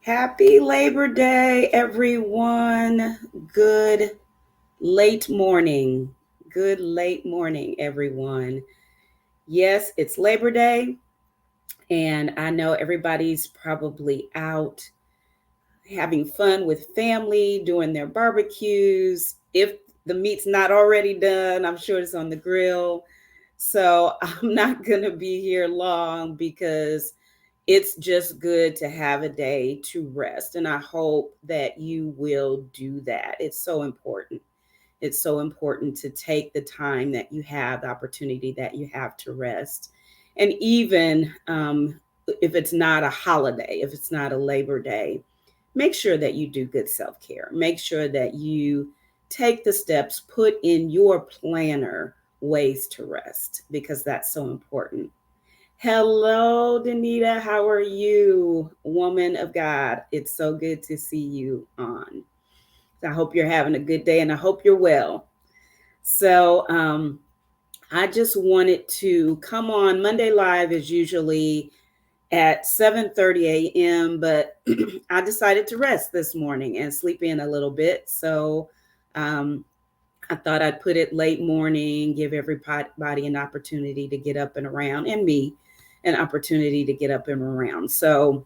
Happy Labor Day, everyone. Good late morning. Good late morning, everyone. Yes, it's Labor Day, and I know everybody's probably out having fun with family, doing their barbecues. If the meat's not already done, I'm sure it's on the grill. So I'm not going to be here long because it's just good to have a day to rest. And I hope that you will do that. It's so important. It's so important to take the time that you have, the opportunity that you have to rest. And even if it's not a holiday, if it's not a Labor Day, make sure that you do good self care. Make sure that you take the steps, put in your planner ways to rest because that's so important. Hello, Danita. How are you, woman of God? It's so good to see you on. So I hope you're having a good day and I hope you're well. So, I just wanted to come on. Monday Live is usually at 7:30 a.m., but I decided to rest this morning and sleep in a little bit. So, I thought I'd put it late morning, give everybody an opportunity to get up and around, and me an opportunity to get up and around. So,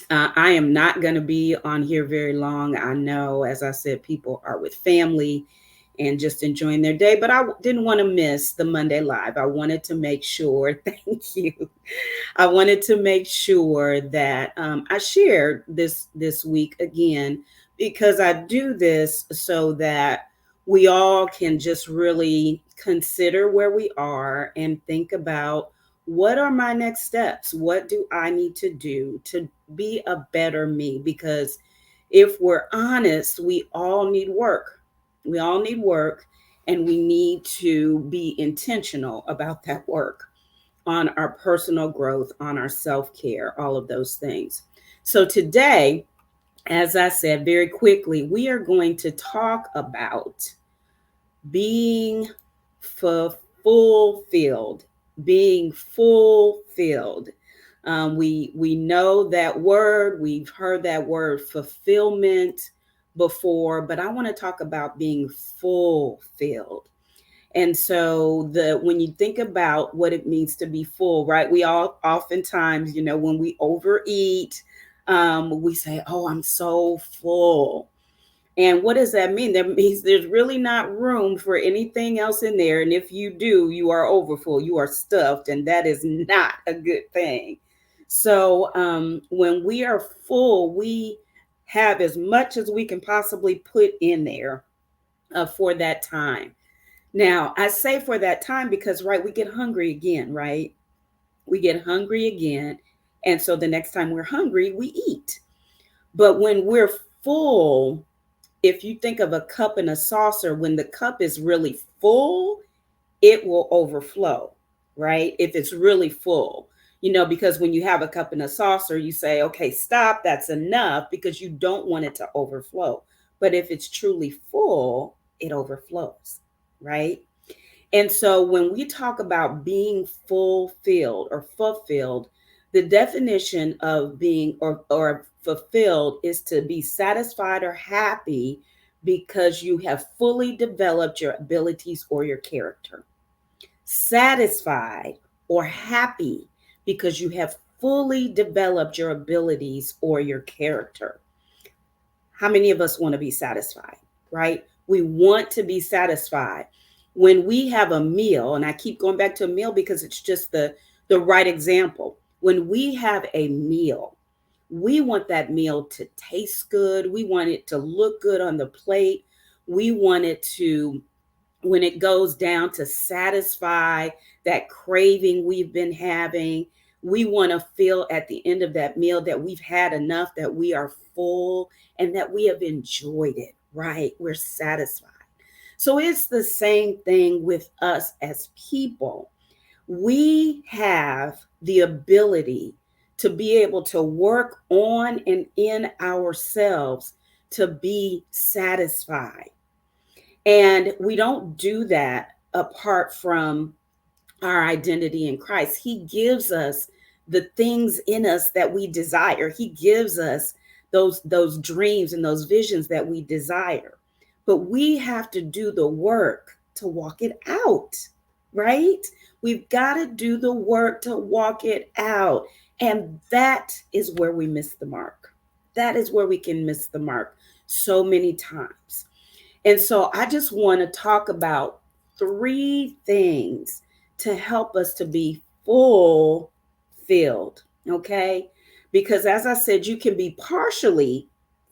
I am not going to be on here very long. I know, as I said, people are with family and just enjoying their day, but I didn't want to miss the Monday Live. I wanted to make sure, thank you. I wanted to make sure that I shared this week again because I do this so that we all can just really consider where we are and think about what are my next steps? What do I need to do to be a better me? Because if we're honest, we all need work. We all need work, and we need to be intentional about that work on our personal growth, on our self care, all of those things. So, today, as I said very quickly, we are going to talk about being fulfilled, being fulfilled. We know that word. We've heard that word fulfillment before, but I want to talk about being fulfilled. And so the when you think about what it means to be full, right? We all oftentimes, when we overeat, we say, "Oh, I'm so full." And what does that mean? That means there's really not room for anything else in there. And if you do, you are overfull, you are stuffed, and that is not a good thing. So, when we are full, we have as much as we can possibly put in there for that time. Now, I say for that time because, right, we get hungry again, right? We get hungry again. And so the next time we're hungry, we eat. But when we're full, if you think of a cup and a saucer, when the cup is really full, it will overflow, right? If it's really full, because when you have a cup and a saucer, you say, okay, stop, that's enough, because you don't want it to overflow. But if it's truly full, it overflows, right? And so when we talk about being fulfilled, the definition of being or fulfilled is to be satisfied or happy because you have fully developed your abilities or your character. Satisfied or happy because you have fully developed your abilities or your character. How many of us want to be satisfied, right? We want to be satisfied. When we have a meal, and I keep going back to a meal because it's just the right example. When we have a meal, we want that meal to taste good. We want it to look good on the plate. We want it to, when it goes down, to satisfy that craving we've been having. We want to feel at the end of that meal that we've had enough, that we are full, and that we have enjoyed it, right? We're satisfied. So it's the same thing with us as people. We have the ability to be able to work on and in ourselves to be satisfied. And we don't do that apart from our identity in Christ. He gives us the things in us that we desire. He gives us those dreams and those visions that we desire. But we have to do the work to walk it out, right? We've got to do the work to walk it out. And that is where we miss the mark. That is where we can miss the mark so many times. And so I just want to talk about three things to help us to be fulfilled, okay? Because as I said, you can be partially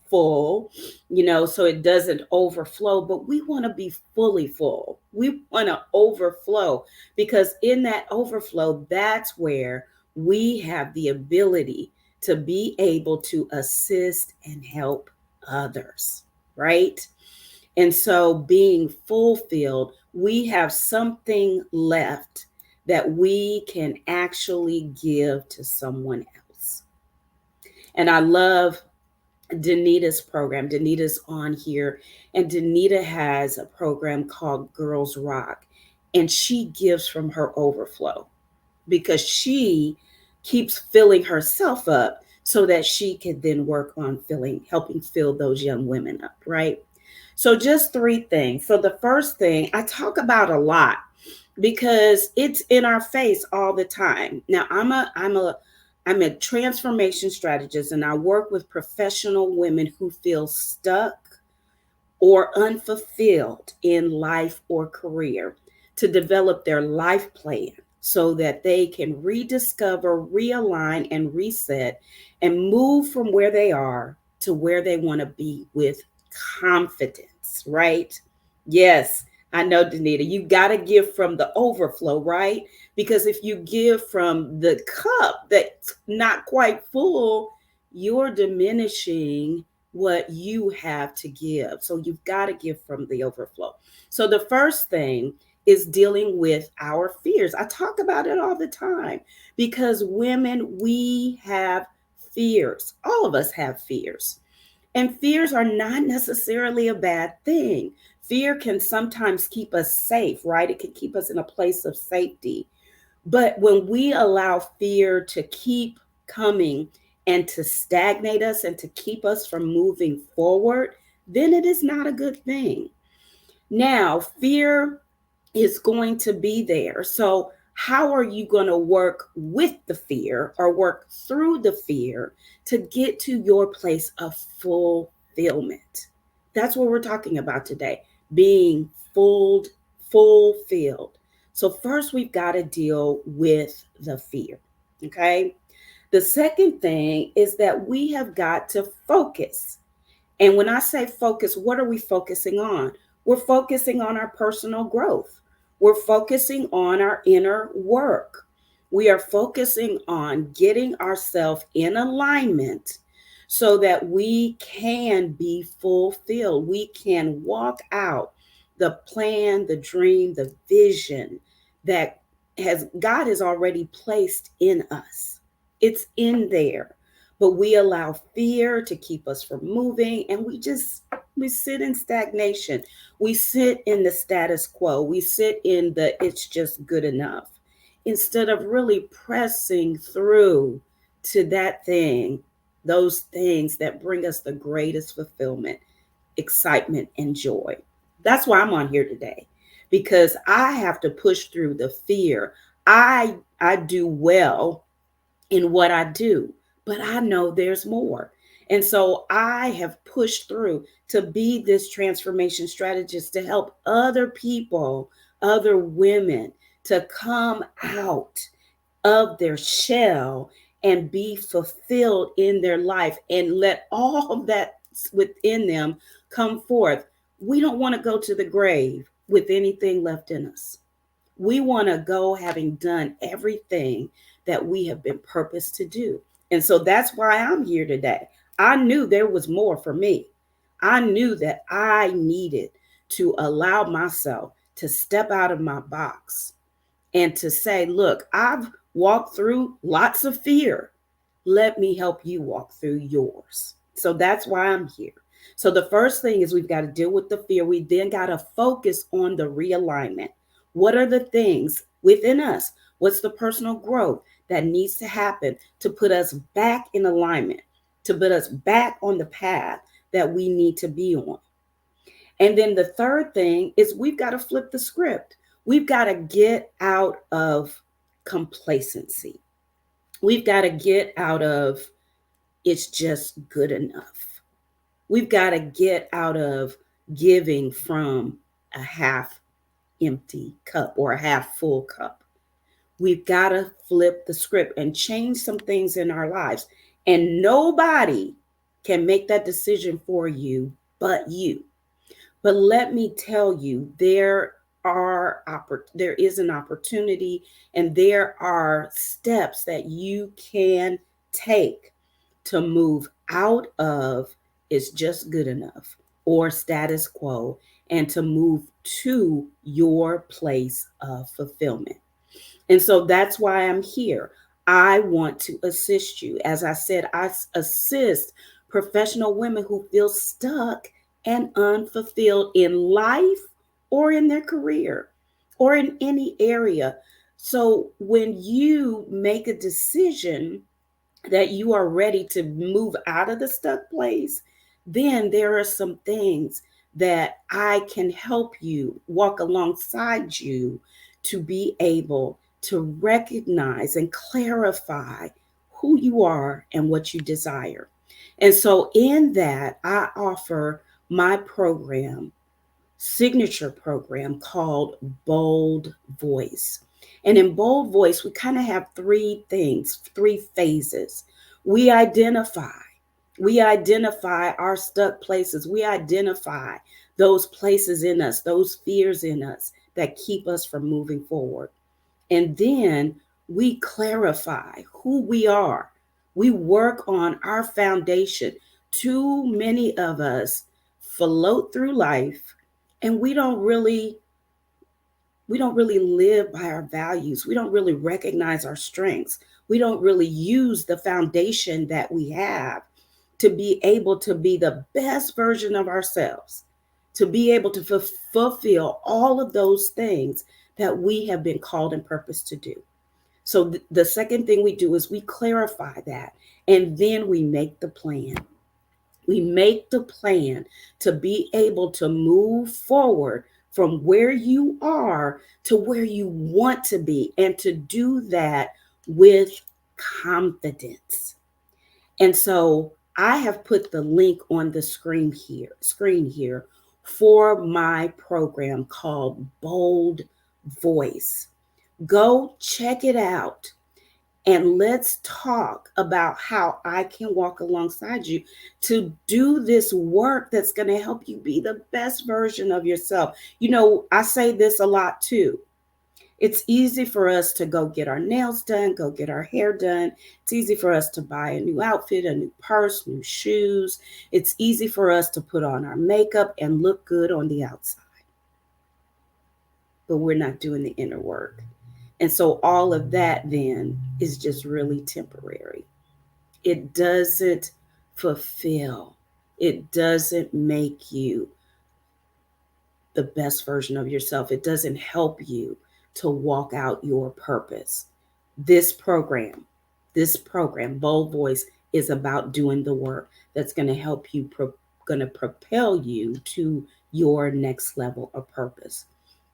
full, so it doesn't overflow, but we want to be fully full. We want to overflow because in that overflow, that's where we have the ability to be able to assist and help others, right? And so, being fulfilled, we have something left that we can actually give to someone else. And I love Danita's program. Danita's on here, and Danita has a program called Girls Rock, and she gives from her overflow because she keeps filling herself up so that she can then work on helping fill those young women up, right? So just three things. So the first thing I talk about a lot because it's in our face all the time. Now I'm a transformation strategist, and I work with professional women who feel stuck or unfulfilled in life or career to develop their life plan so that they can rediscover, realign, and reset and move from where they are to where they want to be with confidence, right? Yes, I know, Danita, you got to give from the overflow, right? Because if you give from the cup that's not quite full, you're diminishing what you have to give. So you've got to give from the overflow. So the first thing is dealing with our fears. I talk about it all the time because women, we have fears. All of us have fears. And fears are not necessarily a bad thing. Fear can sometimes keep us safe, right? It can keep us in a place of safety. But when we allow fear to keep coming and to stagnate us and to keep us from moving forward, then it is not a good thing. Now, fear is going to be there. So, how are you going to work with the fear or work through the fear to get to your place of fulfillment? That's what we're talking about today, being fulfilled. So, first, we've got to deal with the fear. Okay. The second thing is that we have got to focus. And when I say focus, what are we focusing on? We're focusing on our personal growth. We're focusing on our inner work. We are focusing on getting ourselves in alignment so that we can be fulfilled. We can walk out the plan, the dream, the vision that God has already placed in us. It's in there. But we allow fear to keep us from moving, and we sit in stagnation. We sit in the status quo. We sit in the it's just good enough instead of really pressing through to those things that bring us the greatest fulfillment, excitement, and joy. That's why I'm on here today, because I have to push through the fear. I do well in what I do, but I know there's more. And so I have pushed through to be this transformation strategist to help other people, other women to come out of their shell and be fulfilled in their life and let all that's within them come forth. We don't want to go to the grave with anything left in us. We want to go having done everything that we have been purposed to do. And so that's why I'm here today. I knew there was more for me. I knew that I needed to allow myself to step out of my box and to say, look, I've walked through lots of fear. Let me help you walk through yours. So that's why I'm here. So the first thing is we've got to deal with the fear. We then got to focus on the realignment. What are the things within us? What's the personal growth that needs to happen to put us back in alignment? to put us back on the path that we need to be on. And then the third thing is we've got to flip the script. We've got to get out of complacency. We've got to get out of it's just good enough. We've got to get out of giving from a half empty cup or a half full cup. We've got to flip the script and change some things in our lives. And nobody can make that decision for you but you. But let me tell you, there is an opportunity and there are steps that you can take to move out of it's just good enough or status quo and to move to your place of fulfillment. And so that's why I'm here. I want to assist you. As I said, I assist professional women who feel stuck and unfulfilled in life or in their career or in any area. So when you make a decision that you are ready to move out of the stuck place, then there are some things that I can help you walk alongside you to be able to recognize and clarify who you are and what you desire. And so, in that, I offer my program, signature program called Bold Voice. And in Bold Voice, we kind of have three things, three phases. We identify. We identify our stuck places. We identify those places in us, those fears in us that keep us from moving forward. And then we clarify who we are. We work on our foundation. Too many of us float through life and we don't really live by our values. We don't really recognize our strengths. We don't really use the foundation that we have to be able to be the best version of ourselves, to be able to fulfill all of those things that we have been called and purposed to do. So the second thing we do is we clarify that, and then we make the plan. We make the plan to be able to move forward from where you are to where you want to be, and to do that with confidence. And so I have put the link on the screen here for my program called Bold Voice. Go check it out and let's talk about how I can walk alongside you to do this work that's going to help you be the best version of yourself. You know, I say this a lot too. It's easy for us to go get our nails done, go get our hair done. It's easy for us to buy a new outfit, a new purse, new shoes. It's easy for us to put on our makeup and look good on the outside. But we're not doing the inner work. And so all of that then is just really temporary. It doesn't fulfill. It doesn't make you the best version of yourself. It doesn't help you to walk out your purpose. This program, Bold Voice, is about doing the work that's going to help you, going to propel you to your next level of purpose.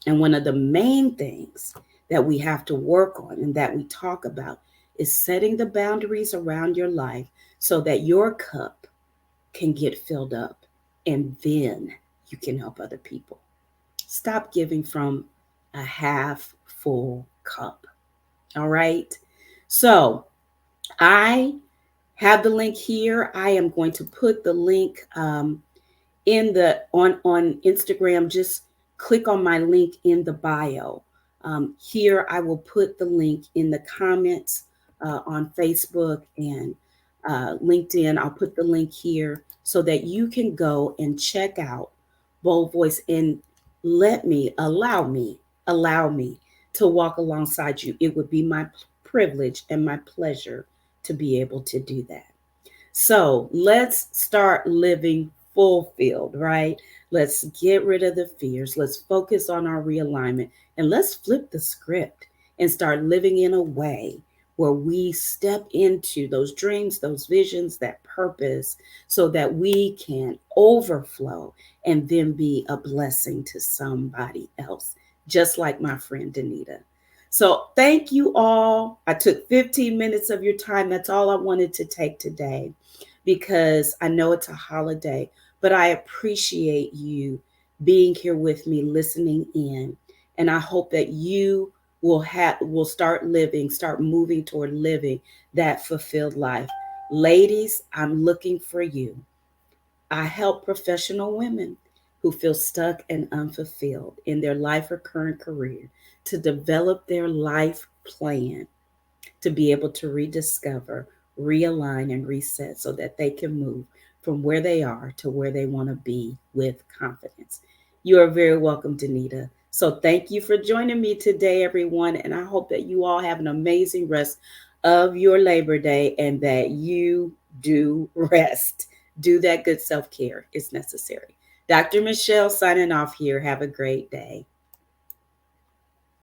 And one of the main things that we have to work on and that we talk about is setting the boundaries around your life so that your cup can get filled up, and then you can help other people. Stop giving from a half full cup. All right. So I have the link here. I am going to put the link on Instagram. Just click on my link in the bio. Here I will put the link in the comments on Facebook and LinkedIn. I'll put the link here so that you can go and check out Bold Voice and allow me to walk alongside you. It would be my privilege and my pleasure to be able to do that. So let's start living fulfilled, right? Let's get rid of the fears. Let's focus on our realignment and let's flip the script and start living in a way where we step into those dreams, those visions, that purpose, so that we can overflow and then be a blessing to somebody else, just like my friend Danita. So, thank you all. I took 15 minutes of your time. That's all I wanted to take today because I know it's a holiday, but I appreciate you being here with me, listening in. And I hope that you will start moving toward living that fulfilled life. Ladies, I'm looking for you. I help professional women who feel stuck and unfulfilled in their life or current career to develop their life plan to be able to rediscover, realign, and reset so that they can move from where they are to where they want to be with confidence. You are very welcome, Danita. So thank you for joining me today, everyone. And I hope that you all have an amazing rest of your Labor Day and that you do rest. Do that good self care is necessary. Dr. Michelle signing off here. Have a great day.